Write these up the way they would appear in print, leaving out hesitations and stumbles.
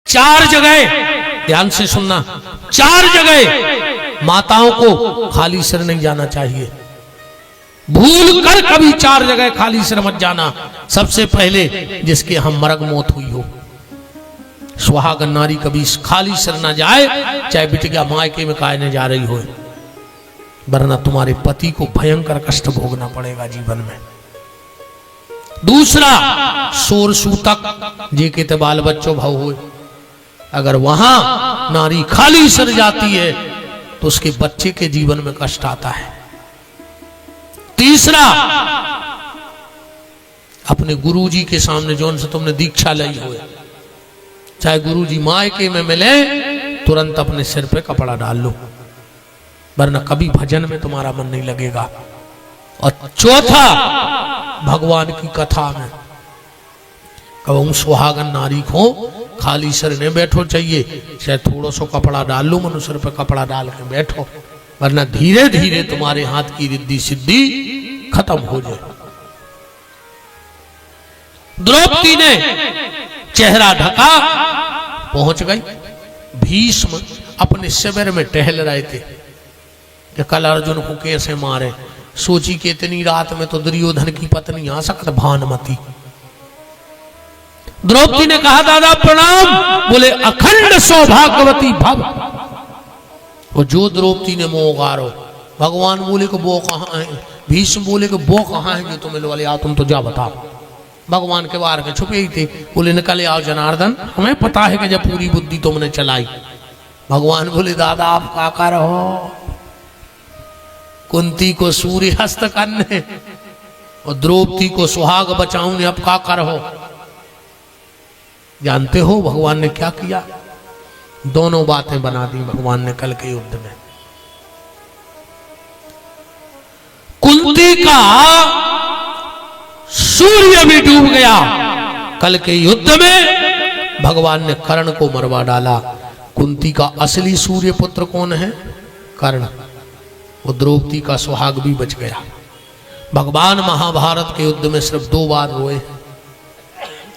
4 जगह, ध्यान से सुनना, 4 जगह माताओं को खाली सिर नहीं जाना चाहिए। भूल कर कभी 4 जगह खाली सिर मत जाना। सबसे पहले जिसके हम मरग मौत हुई हो, सुहागन नारी कभी खाली सिर ना जाए, चाहे बिटिया मायके में कायने जा रही हो, वरना तुम्हारे पति को भयंकर कष्ट भोगना पड़ेगा जीवन में। दूसरा, शोर सूतक जे के बाल बच्चों भाव हो, अगर वहां नारी खाली सिर जाती है तो उसके बच्चे के जीवन में कष्ट आता है। तीसरा, अपने गुरुजी के सामने जौन से तुमने दीक्षा ली हो, चाहे गुरुजी मायके में मिले, तुरंत अपने सिर पे कपड़ा डाल लो, वरना कभी भजन में तुम्हारा मन नहीं लगेगा। और चौथा, भगवान की कथा में कहूं सुहागन नारी को खाली सिर नहीं बैठो चाहिए, चाहे थोड़ा सा कपड़ा डाल लो, मनु सिर पे कपड़ा डाल के बैठो, वरना धीरे धीरे तुम्हारे हाथ की रिद्धि सिद्धि खत्म हो जाए। द्रौपदी ने चेहरा ढका, पहुंच गई। भीष्म अपने शिविर में टहल रहे थे कि कल अर्जुन को कैसे मारे। सोची कि इतनी रात में तो दुर्योधन की पत्नी आ सकता, भानुमति। द्रौपदी ने कहा दादा प्रणाम, बोले अखंड सौभाग्यवती भव। वो जो द्रौपदी ने मोह गारो, भगवान बोले कि वो कहां है, भीष्म बोले कि वो कहां है जो तुम्हें वाले आओ, तुम तो जा बताओ। भगवान के बाहर के छुपे ही थे, बोले निकले आओ जनार्दन, हमें पता है कि जब पूरी बुद्धि तुमने चलाई। भगवान बोले दादा आप क्या कर हो, कुंती को सूर्य हस्त करने और द्रौपदी को सुहाग बचाऊं, अब क्या कर हो। जानते हो भगवान ने क्या किया? दोनों बातें बना दी भगवान ने कल के युद्ध में। कुंती का सूर्य भी डूब गया। कल के युद्ध में भगवान ने कर्ण को मरवा डाला। कुंती का असली सूर्य पुत्र कौन है? कर्ण। वो द्रौपदी का सुहाग भी बच गया। भगवान महाभारत के युद्ध में सिर्फ 2 बार रोए,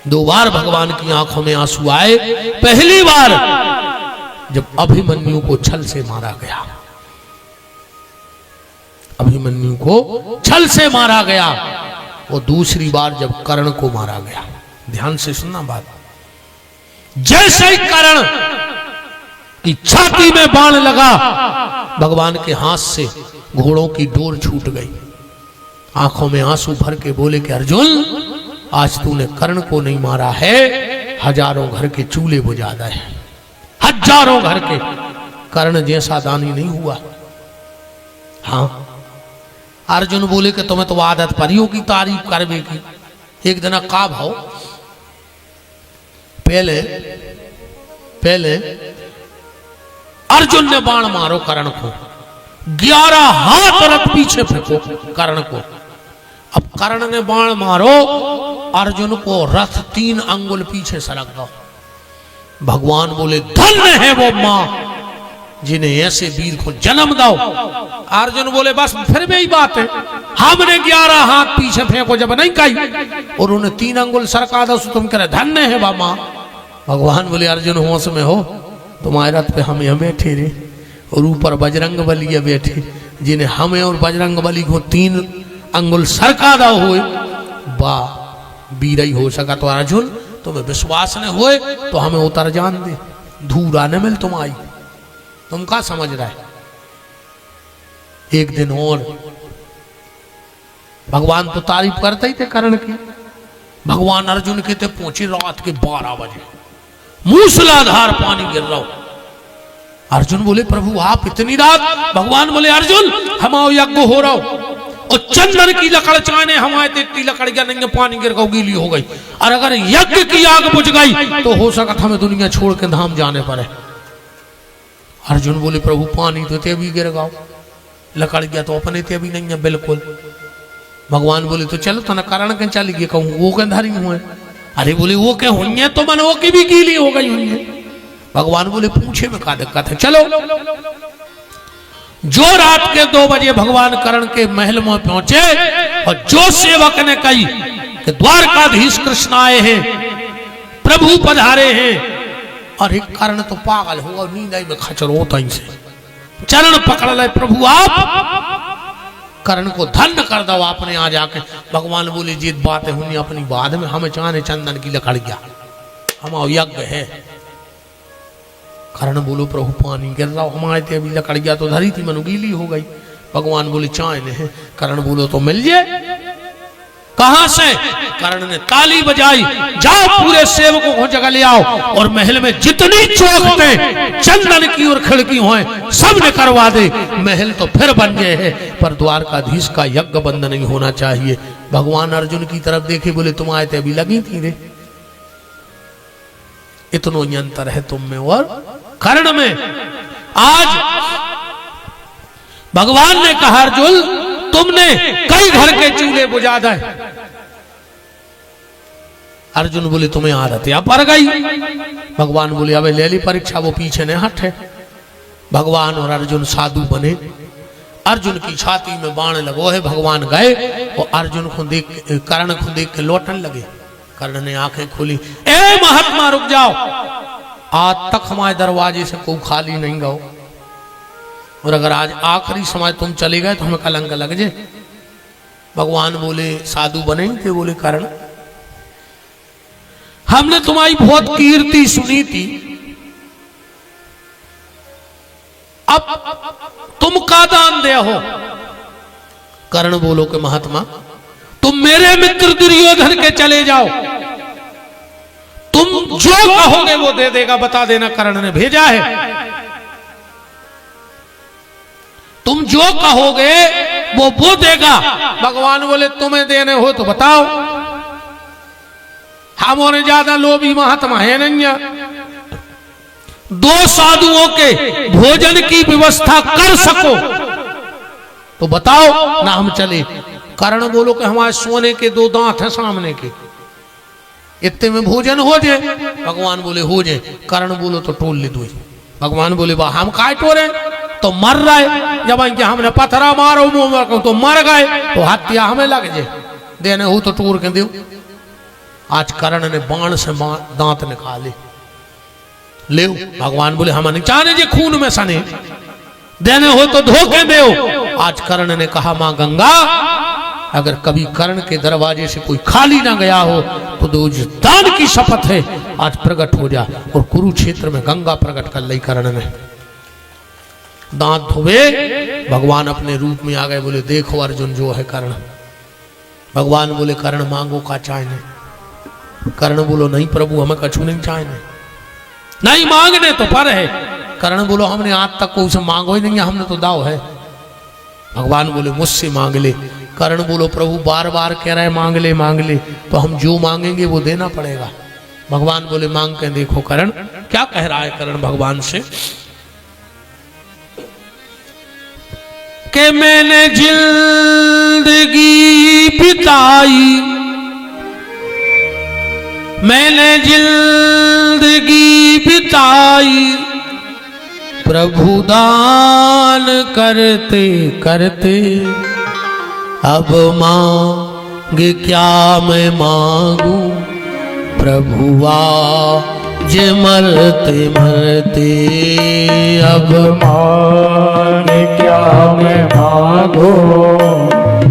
2 बार भगवान की आंखों में आंसू आए। पहली बार जब अभिमन्यु को छल से मारा गया, अभिमन्यु को छल से मारा गया। और दूसरी बार जब कर्ण को मारा गया। ध्यान से सुनना बात। जैसे ही कर्ण की छाती में बाण लगा, भगवान के हाथ से घोड़ों की डोर छूट गई। आंखों में आंसू भर के बोले कि अर्जुन आज तूने कर्ण को नहीं मारा है, हजारों घर के चूल्हे बुझा दे, हजारों घर के। कर्ण जैसा दानी नहीं हुआ। हाँ, अर्जुन बोले कि तुम्हें तो आदत परी होगी तारीफ करने की। एक दिन का भाव, पहले अर्जुन ने बाण मारो कर्ण को, 11 हाथ रथ पीछे फेंको कर्ण को। अब कर्ण ने बाण मारो, अर्जुन को रथ 3 अंगुल पीछे सरक गया। भगवान बोले धन्य है वो मां जिन्हें ऐसे वीर को जन्म दो। अर्जुन बोले बस फिर भी बात है, हमने 11 हाथ पीछे फेंको जब नहीं कही, और उन्हें 3 अंगुल सरका दो, तुम कह रहे धन्य है बा मां। भगवान बोले अर्जुन होश में हो, तुम्हारे रथ पे हम यहाँ बैठे रे, और ऊपर बजरंग बली बैठे, जिन्हें हमें और बजरंग बली को 3 अंगुल सरका दो हुए, बा वीर ही हो सका। तो अर्जुन तुम्हें विश्वास न हुए तो हमें उतर जान दे, धूरा न मिल तुम आई। तुम क्या समझ रहा है? एक दिन और भगवान तो तारीफ करते ही थे कर्ण की। भगवान अर्जुन के थे पहुंचे रात के 12 बजे, मूसलाधार पानी गिर रहा हो। अर्जुन बोले प्रभु आप इतनी रात? भगवान बोले अर्जुन हमारा यज्ञ हो रहा हो, और चंदन की लकड़ चाने हमारे इतनी लकड़ क्या नहीं, पानी गिर गई गीली हो गई, और अगर यज्ञ की आग बुझ गई तो हो सकता हमें दुनिया छोड़ के धाम जाने पड़े। अर्जुन बोले प्रभु पानी तो ते भी गिर गाओ, लकड़ गया तो अपने ते भी नहीं है बिल्कुल। भगवान बोले तो चलो तना कारण के चली गए, कहूँ वो के धारी हुए। अरे बोले वो क्या हुई है, तो मन वो की भी गीली हो गई हुई है। भगवान बोले पूछे में का दिक्कत है, चलो। जो रात के 2 बजे भगवान कर्ण के महल में पहुंचे, और जो सेवक ने कही कि द्वारकाधीश कृष्ण आए हैं, प्रभु पधारे हैं, अरे कर्ण तो पागल होगा, नींद आई में खचर होता ही से चरण पकड़ ले प्रभु आप, कर्ण को धन्य कर दो आपने आ जाके। भगवान बोले जीत बातें हुई अपनी बाद में, हमें चाहे चंदन की लकड़िया, हम यज्ञ है। कर्ण बोलो प्रभु पानी गिर रहा हमारे थे, अभी लकड़िया तो धरी थी मनु गीली हो गई। भगवान बोले चाय ने है। कर्ण बोलो तो मिल जाए, कहां से? कर्ण ने ताली बजाई, जाओ पूरे सेवकों को जगह ले आओ और महल में जितनी चौखटें चंदन की और खिड़की हों सब ने करवा दे। महल तो फिर बन गए है, पर द्वारकाधीश का यज्ञ बंद नहीं होना चाहिए। भगवान अर्जुन की तरफ देखे, बोले तुम आए थे अभी लगी थी रे, इतनो अंतर है तुम में और कर्ण में। आज भगवान ने कहा अर्जुन तुमने कई घर के चूल्हे बुझा दे। अर्जुन बोले तुम्हें आदत या पर गई। भगवान बोले अबे ले ली परीक्षा, वो पीछे ने हटे। भगवान और अर्जुन साधु बने, अर्जुन की छाती में बाण लगो है। भगवान गए और अर्जुन को देख, कर्ण को देख के लौटने लगे। कर्ण ने आंखें खोली, ए महात्मा रुक जाओ, आज तक हमारे दरवाजे से कोई खाली नहीं गओ, और अगर आज आखिरी समय तुम चले गए तो हमें कलंक लग जाए। भगवान बोले साधु बने थे? बोले कर्ण हमने तुम्हारी बहुत कीर्ति सुनी थी, अब तुम का दान दे हो? कर्ण बोलो कि महात्मा तुम मेरे मित्र दुर्योधन के चले जाओ, तुम जो कहोगे वो दे देगा, बता देना कर्ण ने भेजा है। तुम जो कहोगे वो देगा। भगवान बोले तुम्हें देने हो तो बताओ, हम और ज्यादा लोभी महात्मा है नहीं। दो साधुओं के भोजन की व्यवस्था कर सको तो बताओ ना, हम चले। कर्ण बोलो कि हमारे सोने के 2 दांत हैं सामने के, इतने में भोजन हो जाए। भगवान बोले हो जाए। कर्ण बोलो तो टोल ले दो। भगवान बोले वाह हम काय टोरे, तो मर रहे, जब इनके हमने पत्थरा मारो मुंह तो मर गए, तो हत्या हमें लग जाए, देने हो तो टूर के दो। आज कर्ण ने बाण से दांत निकाले, ले। भगवान बोले हम नहीं चाहने जे खून में सने, देने हो तो धोखे दो। आज कर्ण ने कहा मां गंगा, अगर कभी कर्ण के दरवाजे से कोई खाली ना गया हो तो दो दान की शपथ है आज प्रकट हो जा। और कुरुक्षेत्र में गंगा प्रकट कर ली कर्ण ने। दांत धोवे, भगवान अपने रूप में आ गए। बोले देखो अर्जुन जो है कर्ण। भगवान बोले कर्ण मांगो का चाहने? कर्ण बोलो नहीं प्रभु हमें कछु नहीं चाहने, नहीं मांगने तो पर है। कर्ण बोलो हमने आज तक कोई से मांगो ही नहीं है, हमने तो दाव है। भगवान बोले मुझसे मांग ले। कर्ण बोलो प्रभु बार बार कह रहे मांग ले मांग ले, तो हम जो मांगेंगे वो देना पड़ेगा। भगवान बोले मांग के देखो कर्ण क्या कह रहा है। कर्ण भगवान से कि मैंने जिंदगी बिताई, मैंने जिंदगी बिताई, प्रभु दान करते करते, अब मांग क्या मैं मांगू, प्रभु आज मरते मरते, अब मांग क्या मैं मांगू,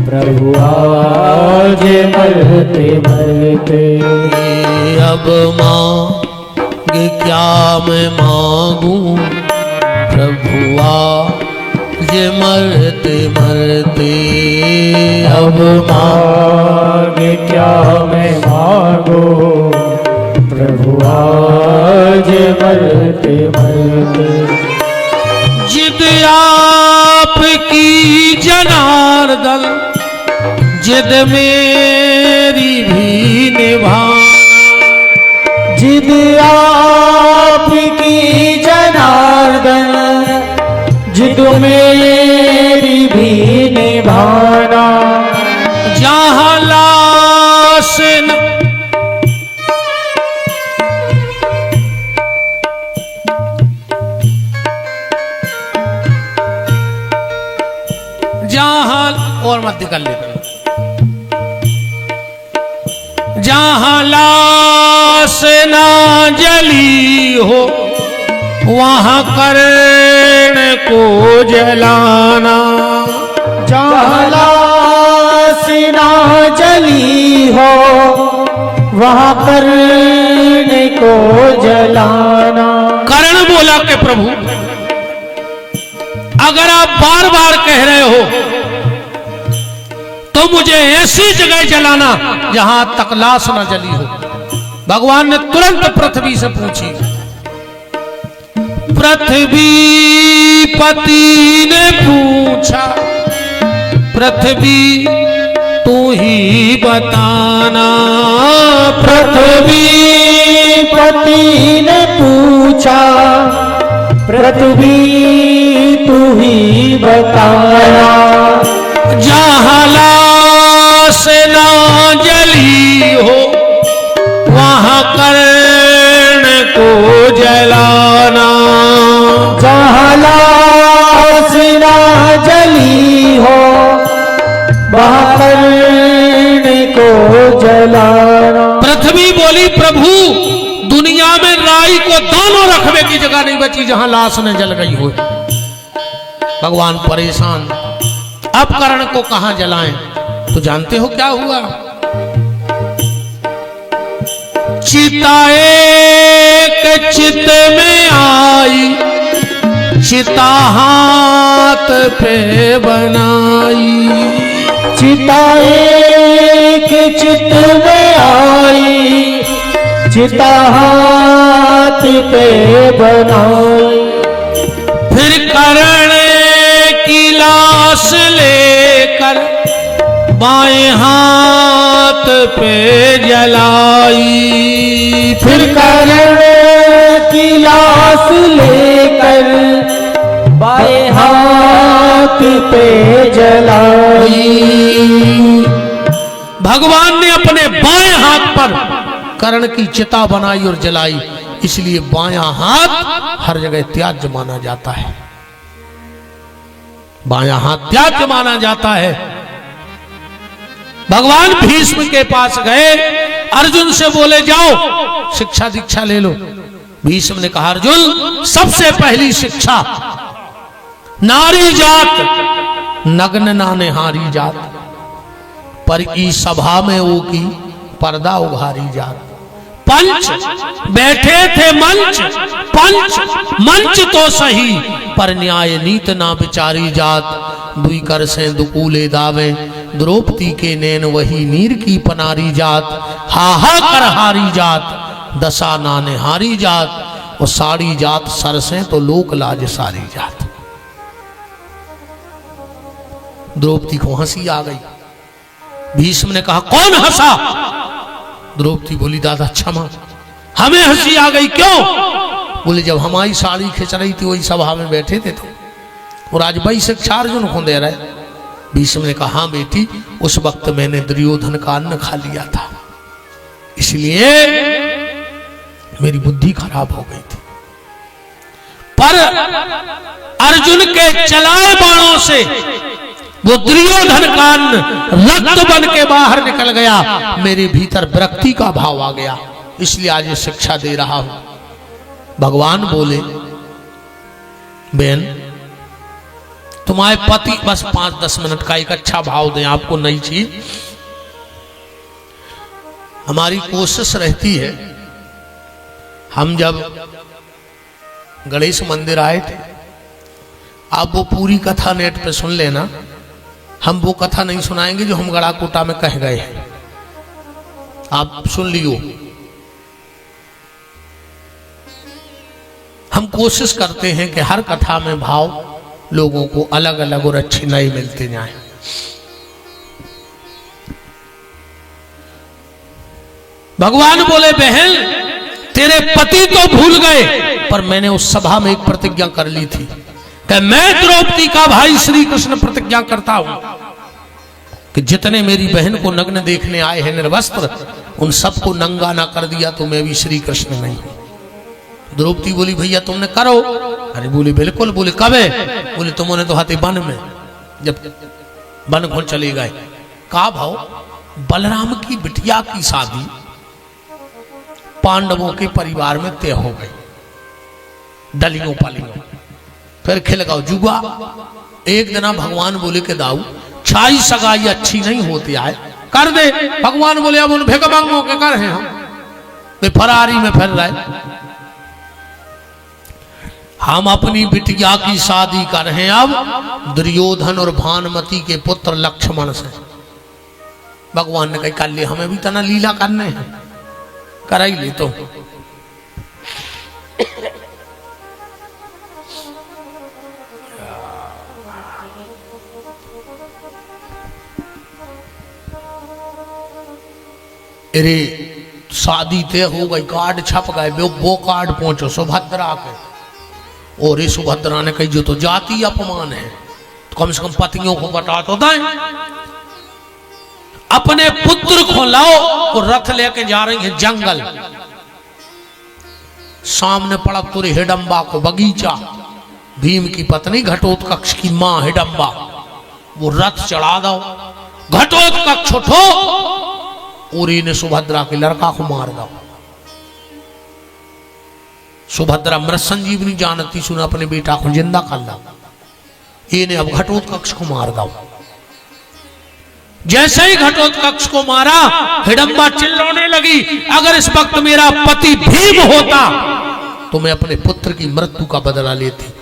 प्रभु आज मरते मरते, अब मांग क्या मैं मांगू, प्रभु आज मरते मरते, अब मांग क्या मैं मांगू, प्रभु आज मरते मरते। जिद आपकी जनार्दन, जिद मेरी भी निभाना, जिद आपकी जनार्दन, जिद मेरी भी निभाना, जहाँ लाश न जहाँ और मत निकल लेते, जहाँ लाश ना जली हो, वहां कर्ण को जलाना। जहाँ लासिना जली हो वहाँ कर्ण को जलाना। कर्ण बोला कि प्रभु अगर आप बार बार कह रहे हो तो मुझे ऐसी जगह जलाना जहां तक लाश न जली हो। भगवान ने तुरंत पृथ्वी से पूछी। पृथ्वी पति ने पूछा, पृथ्वी तू ही बताना। पृथ्वी पति ने पूछा, पृथ्वी तू ही बताना। जहाँ लाश ना जली हो वहाँ कर्ण को जलाना। जहाँ लाश ना जली हो वहाँ कर्ण को जलाना। पृथ्वी बोली प्रभु दुनिया में राई को दोनों रखने की जगह नहीं बची जहां लाश न जल गई हो। भगवान परेशान, अब कर्ण को कहां जलाएं? तो जानते हो क्या हुआ? चिता एक चित में आई, चिता हाथ पे बनाई। चिता एक चित में आई, चिता हाथ पे बनाई। फिर कर्ण की लाश लेकर बाएं हाथ पे जलाई। फिर कर्ण की लाश लेकर बाएं हाथ पे जलाई। भगवान ने अपने बाएं हाथ पर कर्ण की चिता बनाई और जलाई, इसलिए बायां हाथ हर जगह त्याज्य माना जाता है। बायां हाथ त्याज्य माना जाता है। भगवान भीष्म के पास गए, अर्जुन से बोले जाओ शिक्षा दीक्षा ले लो। भीष्म ने कहा अर्जुन सबसे पहली शिक्षा नारी जात नग्न नाने हारी जात, पर ई सभा में वो की पर्दा उघारी जात। पंच बैठे थे मंच, पंच मंच तो सही, पर न्याय नीत ना विचारी जात। दुई कर से दुकूले दावे, द्रौपदी के नैन वही नीर की पनारी जात। हा कर हारी जात, दशा नाने हारी जात। और साड़ी जात सर से तो लोक लाज सारी जात। द्रौपदी को हंसी आ गई। भीष्म ने कहा कौन हंसा? द्रौपदी बोली दादा क्षमा, हमें हंसी आ गई। क्यों? बोले जब हमारी साड़ी खिंच रही थी वही सभा में बैठे थे तो, और आज वही शिक्षा अर्जुन को दे रहे। भीष्म ने कहा हाँ बेटी, उस वक्त मैंने दुर्योधन का अन्न खा लिया था, इसलिए मेरी बुद्धि खराब हो गई थी। पर अर्जुन के चलाए बाणों से वो दुर्योधन का अन्न रक्त बन के बाहर निकल गया, मेरे भीतर विरक्ति का भाव आ गया, इसलिए आज ये शिक्षा दे रहा हूं। भगवान बोले बहन तुम्हारे पति बस 5-10 मिनट का एक अच्छा भाव दें, आपको नई चीज। हमारी कोशिश रहती है, हम जब गणेश मंदिर आए थे, आप वो पूरी कथा नेट पे सुन लेना, हम वो कथा नहीं सुनाएंगे जो हम गड़ाकोटा में कह गए हैं, आप सुन लियो। हम कोशिश करते हैं कि हर कथा में भाव लोगों को अलग अलग और अच्छे नए मिलते जाएं। भगवान बोले बहन तेरे पति तो भूल गए, पर मैंने उस सभा में एक प्रतिज्ञा कर ली थी कि मैं द्रौपदी का भाई श्री कृष्ण प्रतिज्ञा करता हूं कि जितने मेरी बहन को नग्न देखने आए हैं निर्वस्त्र, उन सबको नंगा ना कर दिया तो मैं भी श्री कृष्ण नहीं हूं। द्रौपदी बोली भैया तुमने करो। अरे बोली बिल्कुल। बोले कब है? बोले तुमने तो हाथे वन में, जब वन को चले गए। का भाव? बलराम की बिटिया की शादी पांडवों के परिवार में तय हो गई। डलियों पलियों। फिर खिल गओ जुआ। एक दिन भगवान बोले के दाऊ छाई सगाई अच्छी नहीं होती है, कर दे। भगवान बोले अब उन भिकमंगों के कर हैं हम, वे फरारी में फिर रहे। हम अपनी बिटिया की शादी कर रहे हैं अब दुर्योधन और भानुमति के पुत्र लक्ष्मण से। भगवान ने कही कर ले, हमें भी तना लीला करने हैं, कर ही ले। तो अरे शादी तय हो गई, कार्ड छप गए, वो कार्ड पहुंचो सुभद्रा के। और ये सुभद्रा ने कही जो तो जाति अपमान है, तो कम से कम पतियों को बता तो दें। अपने पुत्र को लाओ और रथ लेके जा रही है जंगल। सामने पड़ा तुरी हिडंबा को बगीचा। भीम की पत्नी घटोत्कच की मां हिडंबा, वो रथ चढ़ा दो। घटोत्कच उठो और इन्हें सुभद्रा के लड़का को मार दो। सुभद्रा मृत संजीवनी जानती, सुना अपने बेटा को जिंदा कर ला। इन्हें अब घटोत्कच को मार दो। जैसे ही घटोत्कच को मारा, हिडंबा चिल्लाने लगी, अगर इस वक्त मेरा पति भीम होता तो मैं अपने पुत्र की मृत्यु का बदला लेती।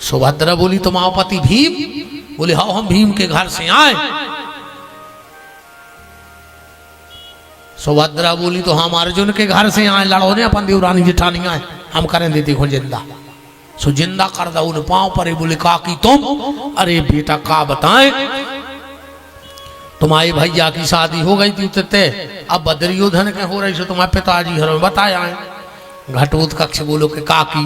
सुभद्रा बोली तुम आओ पति भीम? बोले हाँ हम भीम के घर से आए। सुभद्रा बोली तो हम अर्जुन के घर से आए, लड़ो ने अपन देवरानी जेठानी आए, हम करें देती हो जिंदा। सो जिंदा कर दो उन पांव पर। बोले का की तुम? अरे बेटा का बताएं, तुम्हारे भैया की शादी हो गई थी ते, अब दुर्योधन के हो रही सो तुम्हारे पिताजी हर बताया है। घटोत्कच बोलो के काकी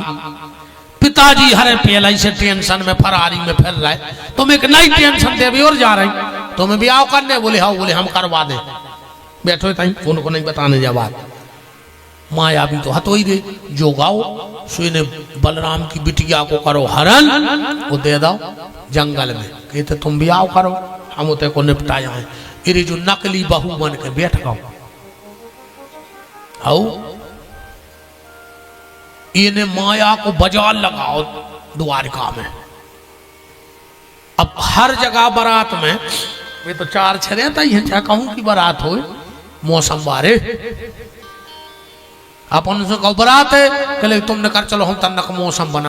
पिताजी हरे पहले से टेंशन में फरारी में फिर रहे, तुम एक नई टेंशन दे भी और जा रही, तुम्हें भी आओ करने। बोले हाँ, बोले हम करवा दे, बैठो कहीं उनको नहीं बताने जा बात। माया भी तो हतो ही दे, जो गाओ सो ने बलराम की बिटिया को करो हरण, वो दे दो जंगल में। कहते तुम भी आओ करो, हम उते को निपटाया है। इरे जो नकली बहू बन के बैठ गओ आओ, इन्हें माया को बाजार लगाओ द्वारका में। अब हर जगह बारात में वे तो चार छरे ही हैं, चाहे कहूं की बारात हो मौसम बारे, अपन उनसे कहो बारात है, कहले तुमने कर चलो हम तन्नक मौसम बना।